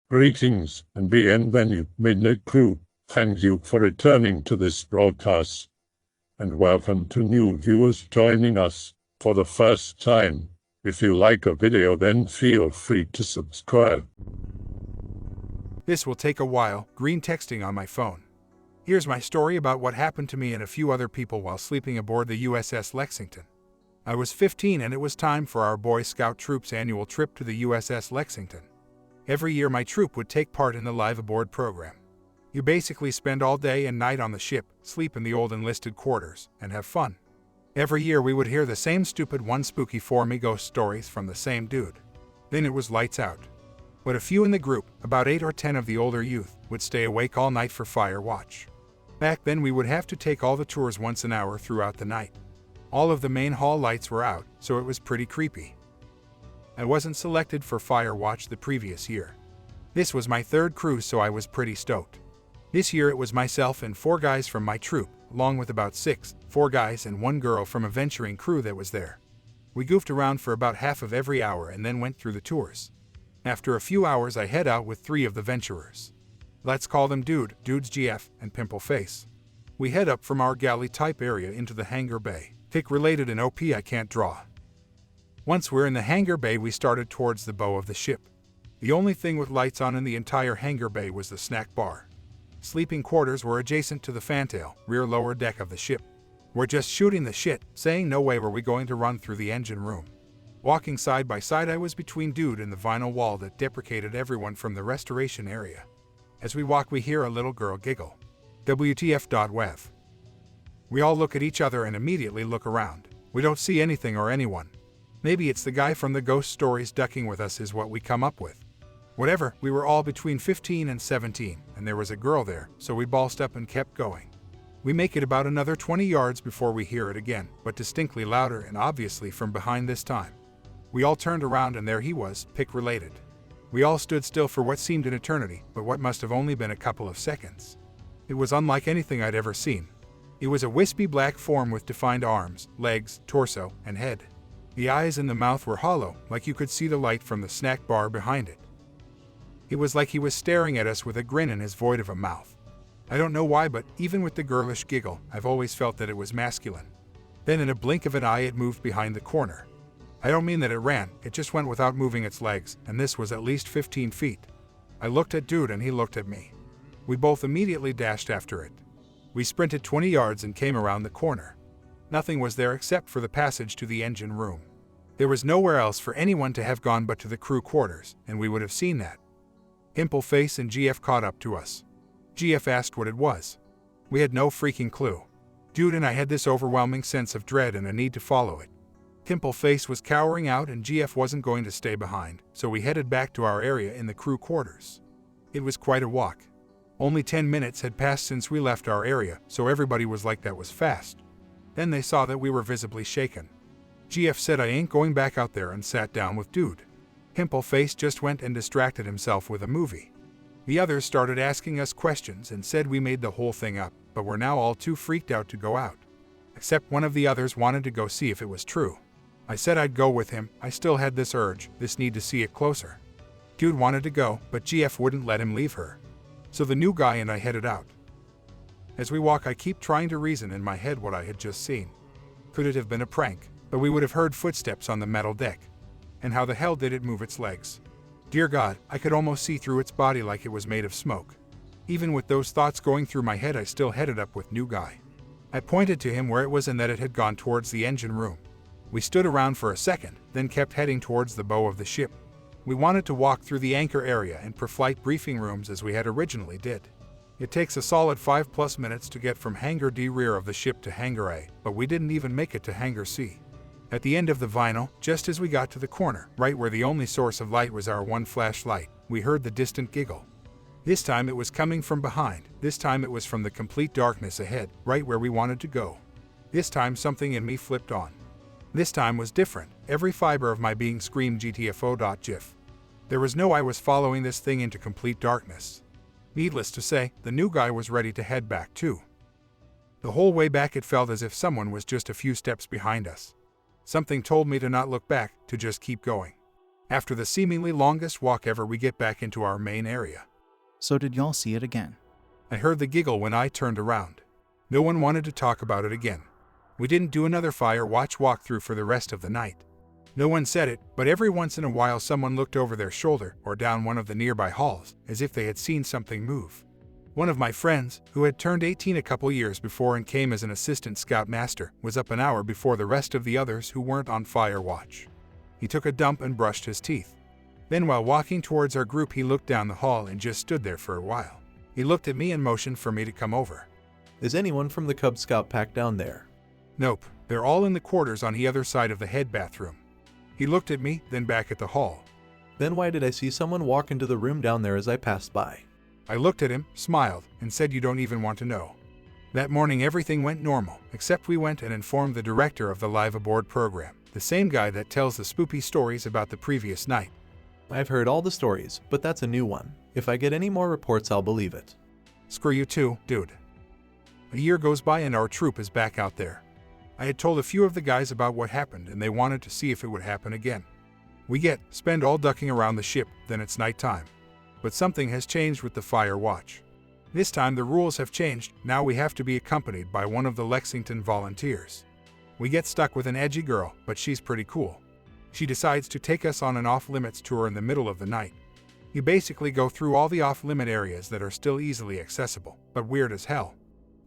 Greetings and bienvenue, Midnight Crew. Thank you for returning to this broadcast. And welcome to new viewers joining us for the first time. If you like a video, then feel free to subscribe. This will take a while, green texting on my phone. Here's my story about what happened to me and a few other people while sleeping aboard the USS Lexington. I was 15 and it was time for our Boy Scout troop's annual trip to the USS Lexington. Every year my troop would take part in the live aboard program. You basically spend all day and night on the ship, sleep in the old enlisted quarters, and have fun. Every year we would hear the same stupid one spooky 4-me ghost stories from the same dude. Then it was lights out. But a few in the group, about 8 or 10 of the older youth, would stay awake all night for fire watch. Back then we would have to take all the tours once an hour throughout the night. All of the main hall lights were out, so it was pretty creepy. I wasn't selected for fire watch the previous year. This was my third cruise, so I was pretty stoked. This year it was myself and 4 guys from my troop, along with about 4 guys and 1 girl from a venturing crew that was there. We goofed around for about half of every hour and then went through the tours. After a few hours I head out with 3 of the venturers. Let's call them Dudes GF, and Pimple Face. We head up from our galley type area into the hangar bay. Tick related and OP I can't draw. Once we're in the hangar bay we started towards the bow of the ship. The only thing with lights on in the entire hangar bay was the snack bar. Sleeping quarters were adjacent to the fantail, rear lower deck of the ship. We're just shooting the shit, saying no way were we going to run through the engine room. Walking side by side I was between Dude and the vinyl wall that deprecated everyone from the restoration area. As we walk we hear a little girl giggle. WTF.WEV. We all look at each other and immediately look around. We don't see anything or anyone. Maybe it's the guy from the ghost stories ducking with us is what we come up with. Whatever, we were all between 15 and 17, and there was a girl there, so we ballsed up and kept going. We make it about another 20 yards before we hear it again, but distinctly louder and obviously from behind this time. We all turned around and there he was, pick related. We all stood still for what seemed an eternity, but what must have only been a couple of seconds. It was unlike anything I'd ever seen. It was a wispy black form with defined arms, legs, torso, and head. The eyes and the mouth were hollow, like you could see the light from the snack bar behind it. It was like he was staring at us with a grin in his void of a mouth. I don't know why, but even with the girlish giggle, I've always felt that it was masculine. Then in a blink of an eye it moved behind the corner. I don't mean that it ran, it just went without moving its legs, and this was at least 15 feet. I looked at Dude and he looked at me. We both immediately dashed after it. We sprinted 20 yards and came around the corner. Nothing was there except for the passage to the engine room. There was nowhere else for anyone to have gone but to the crew quarters, and we would have seen that. Pimple Face and GF caught up to us. GF asked what it was. We had no freaking clue. Dude and I had this overwhelming sense of dread and a need to follow it. Pimple Face was cowering out and GF wasn't going to stay behind, so we headed back to our area in the crew quarters. It was quite a walk. Only 10 minutes had passed since we left our area, so everybody was like that was fast. Then they saw that we were visibly shaken. GF said I ain't going back out there and sat down with Dude. Pimple Face just went and distracted himself with a movie. The others started asking us questions and said we made the whole thing up, but we're now all too freaked out to go out. Except one of the others wanted to go see if it was true. I said I'd go with him. I still had this urge, this need to see it closer. Dude wanted to go, but GF wouldn't let him leave her. So the new guy and I headed out. As we walk I keep trying to reason in my head what I had just seen. Could it have been a prank? But we would have heard footsteps on the metal deck. And how the hell did it move its legs? Dear God, I could almost see through its body like it was made of smoke. Even with those thoughts going through my head I still headed up with new guy. I pointed to him where it was and that it had gone towards the engine room. We stood around for a second, then kept heading towards the bow of the ship. We wanted to walk through the anchor area and pre-flight briefing rooms as we had originally did. It takes a solid 5+ minutes to get from Hangar D rear of the ship to Hangar A, but we didn't even make it to Hangar C. At the end of the vinyl, just as we got to the corner, right where the only source of light was our one flashlight, we heard the distant giggle. This time it was coming from behind, this time it was from the complete darkness ahead, right where we wanted to go. This time something in me flipped on. This time was different, every fiber of my being screamed GTFO.GIF. There was no I was following this thing into complete darkness. Needless to say, the new guy was ready to head back too. The whole way back it felt as if someone was just a few steps behind us. Something told me to not look back, to just keep going. After the seemingly longest walk ever, we get back into our main area. So did y'all see it again? I heard the giggle when I turned around. No one wanted to talk about it again. We didn't do another fire watch walkthrough for the rest of the night. No one said it, but every once in a while someone looked over their shoulder or down one of the nearby halls, as if they had seen something move. One of my friends, who had turned 18 a couple years before and came as an assistant scoutmaster, was up an hour before the rest of the others who weren't on fire watch. He took a dump and brushed his teeth. Then while walking towards our group, he looked down the hall and just stood there for a while. He looked at me and motioned for me to come over. Is anyone from the Cub Scout pack down there? Nope, they're all in the quarters on the other side of the head bathroom. He looked at me, then back at the hall. Then why did I see someone walk into the room down there as I passed by? I looked at him, smiled, and said, "You don't even want to know." That morning everything went normal, except we went and informed the director of the live aboard program, the same guy that tells the spoopy stories about the previous night. I've heard all the stories, but that's a new one. If I get any more reports, I'll believe it. Screw you too, dude. A year goes by and our troop is back out there. I had told a few of the guys about what happened and they wanted to see if it would happen again. We spend all ducking around the ship, then it's nighttime. But something has changed with the fire watch. This time the rules have changed, now we have to be accompanied by one of the Lexington volunteers. We get stuck with an edgy girl, but she's pretty cool. She decides to take us on an off-limits tour in the middle of the night. You basically go through all the off-limit areas that are still easily accessible, but weird as hell.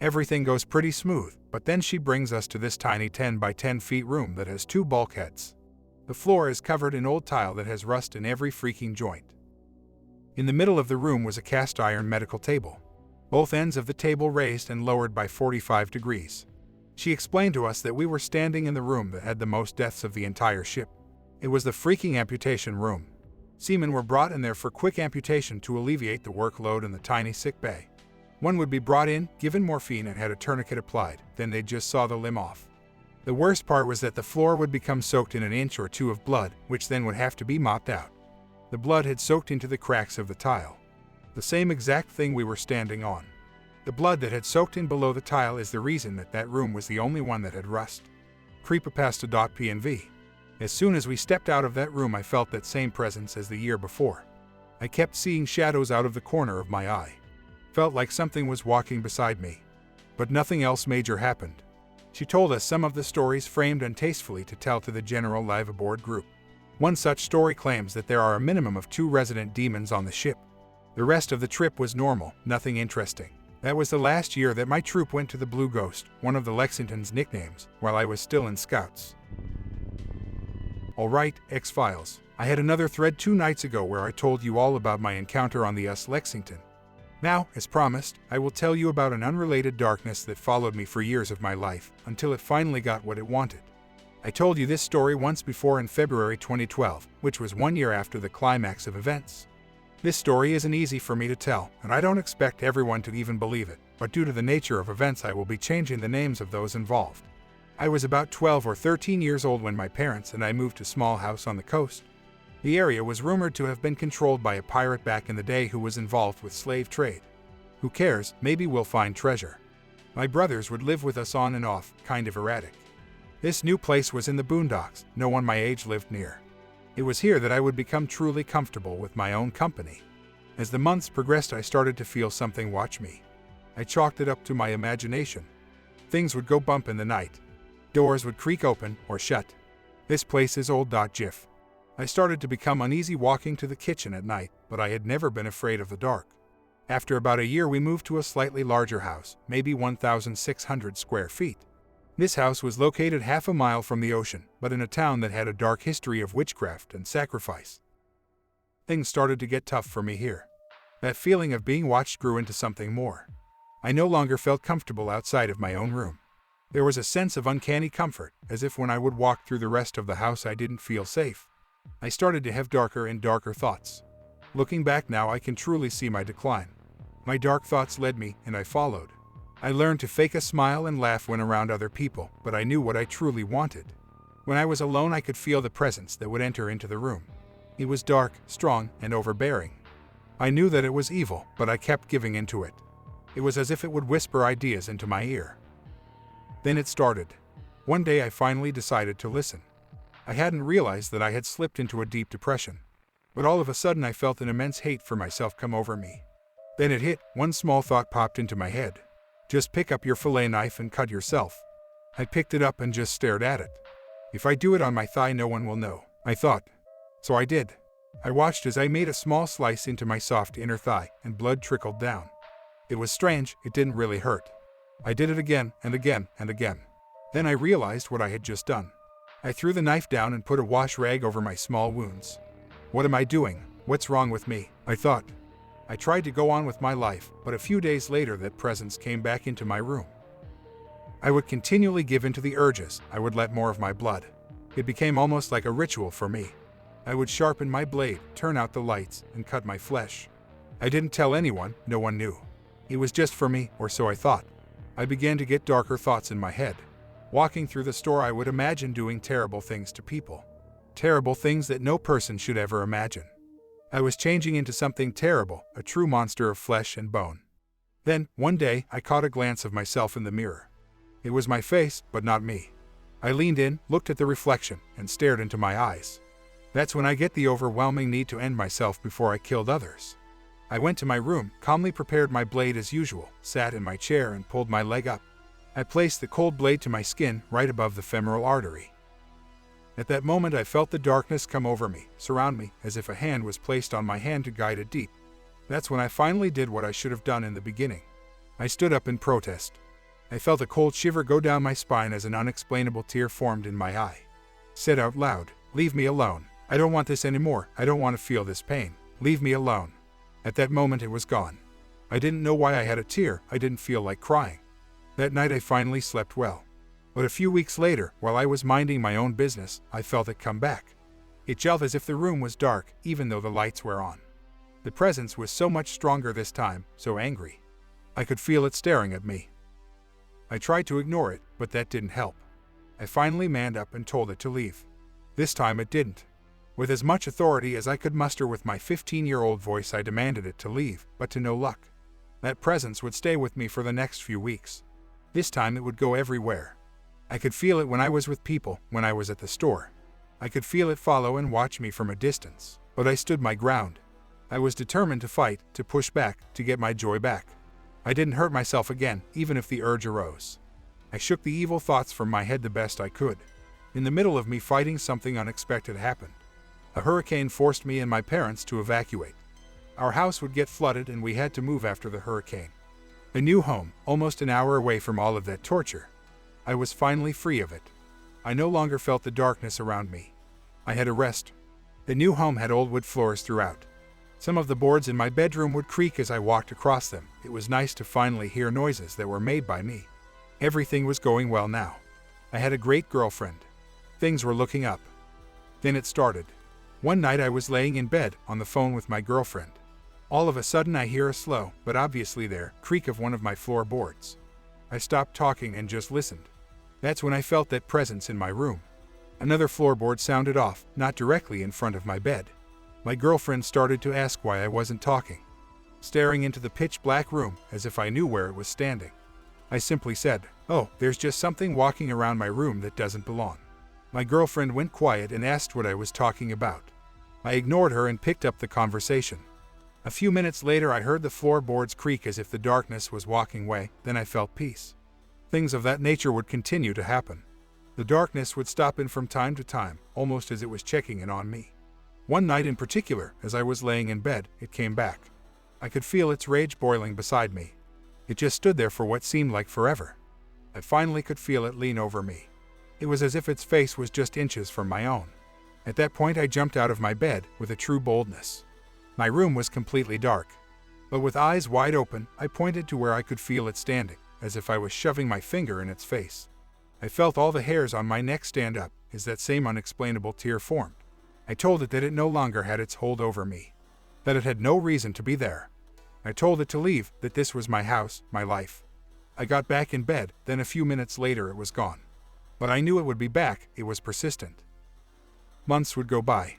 Everything goes pretty smooth, but then she brings us to this tiny 10 by 10 feet room that has 2 bulkheads. The floor is covered in old tile that has rust in every freaking joint. In the middle of the room was a cast iron medical table. Both ends of the table raised and lowered by 45 degrees. She explained to us that we were standing in the room that had the most deaths of the entire ship. It was the freaking amputation room. Seamen were brought in there for quick amputation to alleviate the workload in the tiny sick bay. One would be brought in, given morphine and had a tourniquet applied, then they just saw the limb off. The worst part was that the floor would become soaked in an inch or two of blood, which then would have to be mopped out. The blood had soaked into the cracks of the tile. The same exact thing we were standing on. The blood that had soaked in below the tile is the reason that room was the only one that had rust. Creepypasta.pnv. As soon as we stepped out of that room, I felt that same presence as the year before. I kept seeing shadows out of the corner of my eye. Felt like something was walking beside me. But nothing else major happened. She told us some of the stories framed untastefully to tell to the general live aboard group. One such story claims that there are a minimum of 2 resident demons on the ship. The rest of the trip was normal, nothing interesting. That was the last year that my troop went to the Blue Ghost, one of the Lexington's nicknames, while I was still in Scouts. Alright, X-Files. I had another thread 2 nights ago where I told you all about my encounter on the USS Lexington. Now, as promised, I will tell you about an unrelated darkness that followed me for years of my life, until it finally got what it wanted. I told you this story once before in February 2012, which was 1 year after the climax of events. This story isn't easy for me to tell, and I don't expect everyone to even believe it, but due to the nature of events I will be changing the names of those involved. I was about 12 or 13 years old when my parents and I moved to a small house on the coast. The area was rumored to have been controlled by a pirate back in the day who was involved with slave trade. Who cares, maybe we'll find treasure. My brothers would live with us on and off, kind of erratic. This new place was in the boondocks, no one my age lived near. It was here that I would become truly comfortable with my own company. As the months progressed, I started to feel something watch me. I chalked it up to my imagination. Things would go bump in the night. Doors would creak open or shut. This place is old.gif. I started to become uneasy walking to the kitchen at night, but I had never been afraid of the dark. After about a year, we moved to a slightly larger house, maybe 1,600 square feet. This house was located half a mile from the ocean, but in a town that had a dark history of witchcraft and sacrifice. Things started to get tough for me here. That feeling of being watched grew into something more. I no longer felt comfortable outside of my own room. There was a sense of uncanny comfort, as if when I would walk through the rest of the house I didn't feel safe. I started to have darker and darker thoughts. Looking back now, I can truly see my decline. My dark thoughts led me, and I followed. I learned to fake a smile and laugh when around other people, but I knew what I truly wanted. When I was alone, I could feel the presence that would enter into the room. It was dark, strong, and overbearing. I knew that it was evil, but I kept giving into it. It was as if it would whisper ideas into my ear. Then it started. One day I finally decided to listen. I hadn't realized that I had slipped into a deep depression. But all of a sudden I felt an immense hate for myself come over me. Then it hit, one small thought popped into my head. Just pick up your fillet knife and cut yourself. I picked it up and just stared at it. If I do it on my thigh, no one will know, I thought. So I did. I watched as I made a small slice into my soft inner thigh, and blood trickled down. It was strange, it didn't really hurt. I did it again and again and again. Then I realized what I had just done. I threw the knife down and put a wash rag over my small wounds. What am I doing? What's wrong with me? I thought. I tried to go on with my life, but a few days later that presence came back into my room. I would continually give in to the urges, I would let more of my blood. It became almost like a ritual for me. I would sharpen my blade, turn out the lights, and cut my flesh. I didn't tell anyone, no one knew. It was just for me, or so I thought. I began to get darker thoughts in my head. Walking through the store, I would imagine doing terrible things to people. Terrible things that no person should ever imagine. I was changing into something terrible, a true monster of flesh and bone. Then, one day, I caught a glance of myself in the mirror. It was my face, but not me. I leaned in, looked at the reflection, and stared into my eyes. That's when I get the overwhelming need to end myself before I killed others. I went to my room, calmly prepared my blade as usual, sat in my chair and pulled my leg up. I placed the cold blade to my skin, right above the femoral artery. At that moment I felt the darkness come over me, surround me, as if a hand was placed on my hand to guide it deep. That's when I finally did what I should have done in the beginning. I stood up in protest. I felt a cold shiver go down my spine as an unexplainable tear formed in my eye. Said out loud, "Leave me alone. I don't want this anymore. I don't want to feel this pain. Leave me alone." At that moment it was gone. I didn't know why I had a tear. I didn't feel like crying. That night I finally slept well. But a few weeks later, while I was minding my own business, I felt it come back. It felt as if the room was dark, even though the lights were on. The presence was so much stronger this time, so angry. I could feel it staring at me. I tried to ignore it, but that didn't help. I finally manned up and told it to leave. This time it didn't. With as much authority as I could muster with my 15-year-old voice, I demanded it to leave, but to no luck. That presence would stay with me for the next few weeks. This time it would go everywhere. I could feel it when I was with people, when I was at the store. I could feel it follow and watch me from a distance, but I stood my ground. I was determined to fight, to push back, to get my joy back. I didn't hurt myself again, even if the urge arose. I shook the evil thoughts from my head the best I could. In the middle of me fighting, something unexpected happened. A hurricane forced me and my parents to evacuate. Our house would get flooded and we had to move after the hurricane. A new home, almost an hour away from all of that torture. I was finally free of it. I no longer felt the darkness around me. I had a rest. The new home had old wood floors throughout. Some of the boards in my bedroom would creak as I walked across them. It was nice to finally hear noises that were made by me. Everything was going well now. I had a great girlfriend. Things were looking up. Then it started. One night I was laying in bed, on the phone with my girlfriend. All of a sudden I hear a slow, but obviously there, creak of one of my floorboards. I stopped talking and just listened. That's when I felt that presence in my room. Another floorboard sounded off, not directly in front of my bed. My girlfriend started to ask why I wasn't talking. Staring into the pitch-black room, as if I knew where it was standing. I simply said, "Oh, there's just something walking around my room that doesn't belong." My girlfriend went quiet and asked what I was talking about. I ignored her and picked up the conversation. A few minutes later I heard the floorboards creak as if the darkness was walking away, then I felt peace. Things of that nature would continue to happen. The darkness would stop in from time to time, almost as it was checking in on me. One night in particular, as I was laying in bed, it came back. I could feel its rage boiling beside me. It just stood there for what seemed like forever. I finally could feel it lean over me. It was as if its face was just inches from my own. At that point I jumped out of my bed with a true boldness. My room was completely dark. But with eyes wide open, I pointed to where I could feel it standing, as if I was shoving my finger in its face. I felt all the hairs on my neck stand up as that same unexplainable tear formed. I told it that it no longer had its hold over me, that it had no reason to be there. I told it to leave, that this was my house, my life. I got back in bed, then a few minutes later it was gone. But I knew it would be back, it was persistent. Months would go by.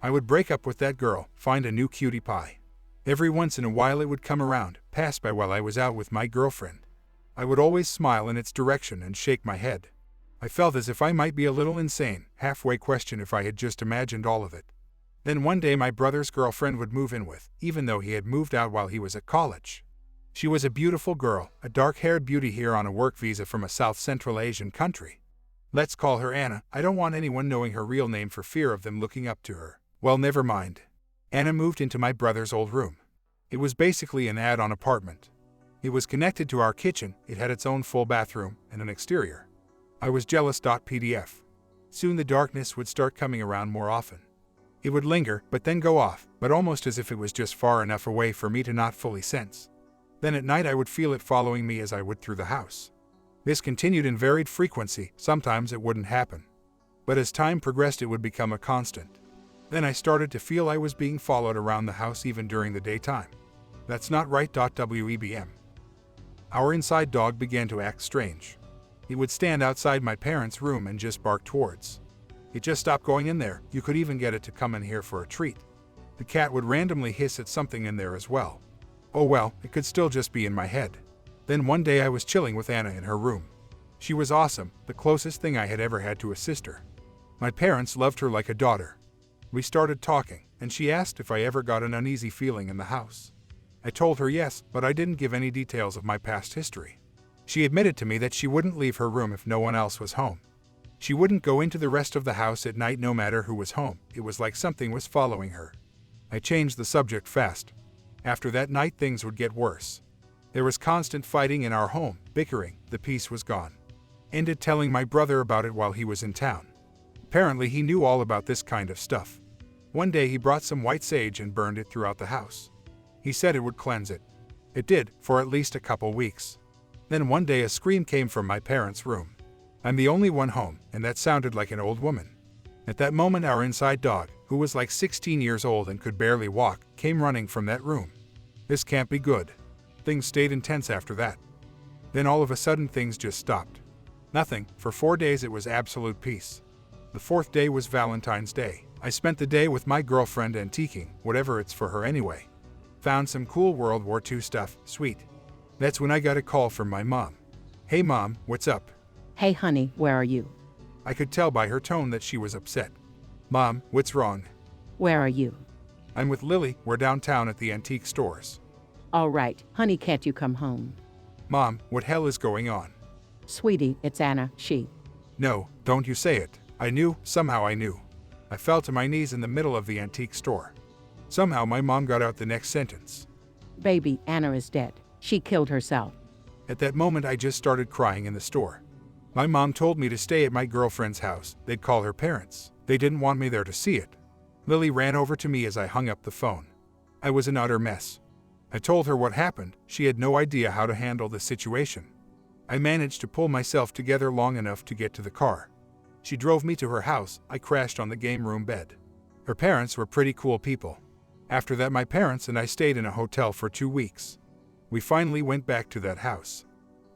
I would break up with that girl, find a new cutie pie. Every once in a while it would come around, pass by while I was out with my girlfriend. I would always smile in its direction and shake my head. I felt as if I might be a little insane, halfway questioned if I had just imagined all of it. Then one day my brother's girlfriend would move in with, even though he had moved out while he was at college. She was a beautiful girl, a dark-haired beauty here on a work visa from a South Central Asian country. Let's call her Anna. I don't want anyone knowing her real name for fear of them looking up to her. Well, never mind. Anna moved into my brother's old room. It was basically an add-on apartment. It was connected to our kitchen, it had its own full bathroom, and an exterior. I was jealous.pdf. Soon the darkness would start coming around more often. It would linger, but then go off, but almost as if it was just far enough away for me to not fully sense. Then at night I would feel it following me as I would through the house. This continued in varied frequency, sometimes it wouldn't happen. But as time progressed it would become a constant. Then I started to feel I was being followed around the house even during the daytime. That's not right. WEBM. Our inside dog began to act strange. It would stand outside my parents' room and just bark towards. It just stopped going in there. You could even get it to come in here for a treat. The cat would randomly hiss at something in there as well. Oh well, it could still just be in my head. Then one day I was chilling with Anna in her room. She was awesome, the closest thing I had ever had to a sister. My parents loved her like a daughter. We started talking, and she asked if I ever got an uneasy feeling in the house. I told her yes, but I didn't give any details of my past history. She admitted to me that she wouldn't leave her room if no one else was home. She wouldn't go into the rest of the house at night no matter who was home. It was like something was following her. I changed the subject fast. After that night things would get worse. There was constant fighting in our home, bickering, the peace was gone. Ended telling my brother about it while he was in town. Apparently he knew all about this kind of stuff. One day he brought some white sage and burned it throughout the house. He said it would cleanse it. It did, for at least a couple weeks. Then one day a scream came from my parents' room. I'm the only one home, and that sounded like an old woman. At that moment our inside dog, who was like 16 years old and could barely walk, came running from that room. This can't be good. Things stayed intense after that. Then all of a sudden things just stopped. Nothing. For 4 days it was absolute peace. The 4th day was Valentine's Day. I spent the day with my girlfriend antiquing, whatever it's for her anyway. Found some cool World War II stuff, sweet. That's when I got a call from my mom. Hey mom, what's up? Hey honey, where are you? I could tell by her tone that she was upset. Mom, what's wrong? Where are you? I'm with Lily, we're downtown at the antique stores. All right, honey, can't you come home? Mom, what hell is going on? Sweetie, it's Anna, she. No, don't you say it. I knew, somehow I knew. I fell to my knees in the middle of the antique store. Somehow my mom got out the next sentence. Baby, Anna is dead. She killed herself. At that moment I just started crying in the store. My mom told me to stay at my girlfriend's house. They'd call her parents. They didn't want me there to see it. Lily ran over to me as I hung up the phone. I was an utter mess. I told her what happened. She had no idea how to handle the situation. I managed to pull myself together long enough to get to the car. She drove me to her house. I crashed on the game room bed. Her parents were pretty cool people. After that my parents and I stayed in a hotel for 2 weeks. We finally went back to that house.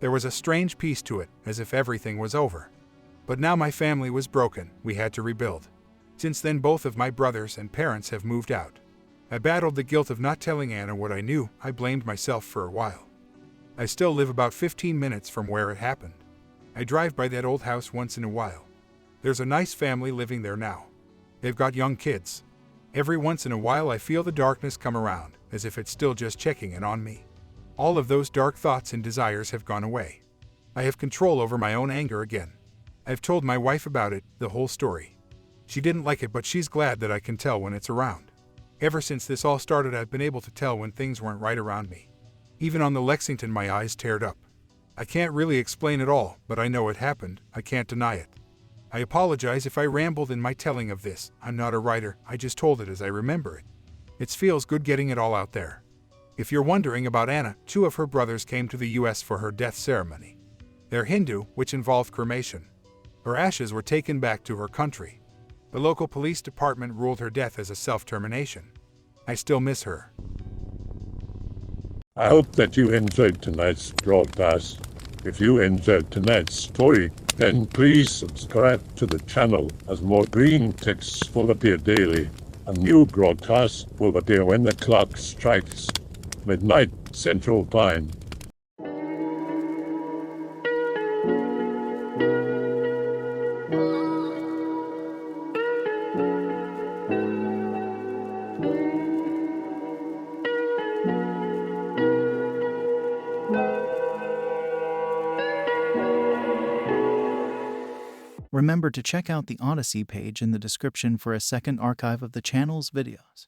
There was a strange peace to it, as if everything was over. But now my family was broken, we had to rebuild. Since then both of my brothers and parents have moved out. I battled the guilt of not telling Anna what I knew. I blamed myself for a while. I still live about 15 minutes from where it happened. I drive by that old house once in a while. There's a nice family living there now. They've got young kids. Every once in a while I feel the darkness come around, as if it's still just checking in on me. All of those dark thoughts and desires have gone away. I have control over my own anger again. I've told my wife about it, the whole story. She didn't like it, but she's glad that I can tell when it's around. Ever since this all started, I've been able to tell when things weren't right around me. Even on the Lexington, my eyes teared up. I can't really explain it all, but I know it happened. I can't deny it. I apologize if I rambled in my telling of this. I'm not a writer, I just told it as I remember it. It feels good getting it all out there. If you're wondering about Anna, 2 of her brothers came to the US for her death ceremony. They're Hindu, which involved cremation. Her ashes were taken back to her country. The local police department ruled her death as a self-termination. I still miss her. I hope that you enjoyed tonight's broadcast. If you enjoyed tonight's story, then please subscribe to the channel, as more green texts will appear daily. A new broadcast will appear when the clock strikes midnight Central Time. Remember to check out the Odyssey page in the description for a second archive of the channel's videos.